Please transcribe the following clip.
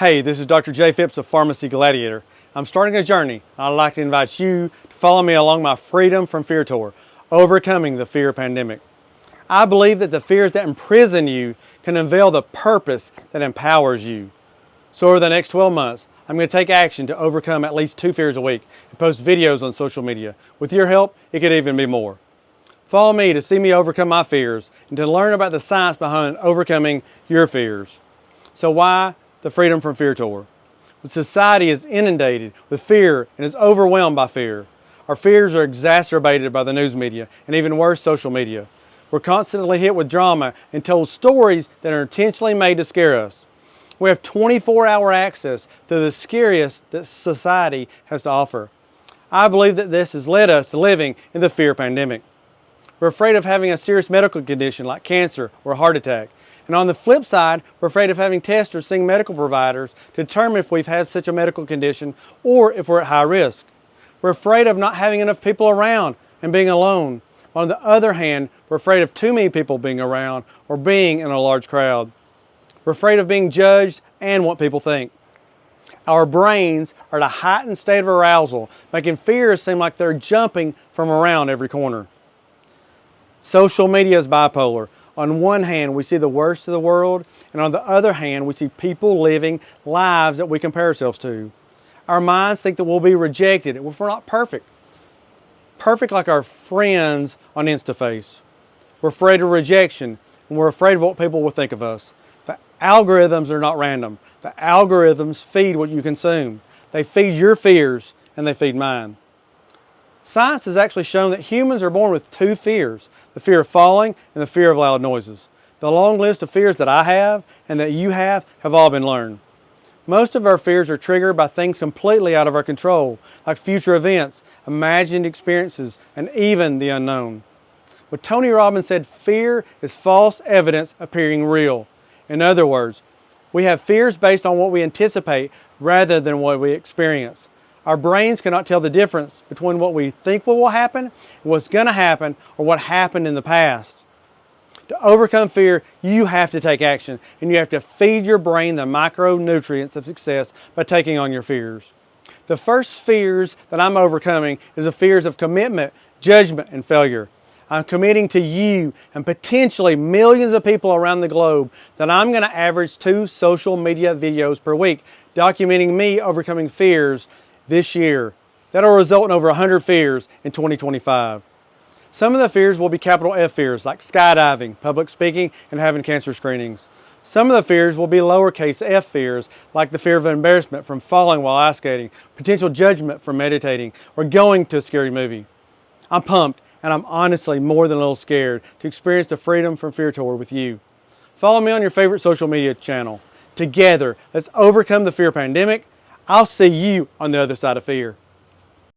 Hey, this is Dr. J. Phipps of Pharmacy Gladiator. I'm starting a journey. I'd like to invite you to follow me along my Freedom from Fear tour, overcoming the fear pandemic. I believe that the fears that imprison you can unveil the purpose that empowers you. So over the next 12 months, I'm going to take action to overcome at least 2 fears a week and post videos on social media. With your help, it could even be more. Follow me to see me overcome my fears and to learn about the science behind overcoming your fears. So why the Freedom from Fear tour? When society is inundated with fear and is overwhelmed by fear, our fears are exacerbated by the news media and even worse, social media. We're constantly hit with drama and told stories that are intentionally made to scare us. We have 24-hour access to the scariest that society has to offer. I believe that this has led us to living in the fear pandemic. We're afraid of having a serious medical condition like cancer or a heart attack. And on the flip side, we're afraid of having tests or seeing medical providers to determine if we've had such a medical condition or if we're at high risk. We're afraid of not having enough people around and being alone. On the other hand, we're afraid of too many people being around or being in a large crowd. We're afraid of being judged and what people think. Our brains are at a heightened state of arousal, making fears seem like they're jumping from around every corner. Social media is bipolar. On one hand, we see the worst of the world, and on the other hand, we see people living lives that we compare ourselves to. Our minds think that we'll be rejected if we're not perfect. Perfect like our friends on InstaFace. We're afraid of rejection, and we're afraid of what people will think of us. The algorithms are not random. The algorithms feed what you consume. They feed your fears, and they feed mine. Science has actually shown that humans are born with 2 fears. The fear of falling and the fear of loud noises. The long list of fears that I have and that you have all been learned. Most of our fears are triggered by things completely out of our control, like future events, imagined experiences, and even the unknown. But Tony Robbins said fear is false evidence appearing real. In other words, we have fears based on what we anticipate rather than what we experience. Our brains cannot tell the difference between what we think will happen and what's going to happen or what happened in the past. To overcome fear, you have to take action, and you have to feed your brain the micronutrients of success by taking on your fears. The first fears that I'm overcoming is the fears of commitment, judgment, and failure. I'm committing to you and potentially millions of people around the globe that I'm going to average 2 social media videos per week, documenting me overcoming fears this year. That'll result in over 100 fears in 2025. Some of the fears will be capital F fears like skydiving, public speaking, and having cancer screenings. Some of the fears will be lowercase f fears like the fear of embarrassment from falling while ice skating, potential judgment from meditating, or going to a scary movie. I'm pumped, and I'm honestly more than a little scared to experience the Freedom from Fear tour with you. Follow me on your favorite social media channel. Together, let's overcome the fear pandemic. I'll see you on the other side of fear.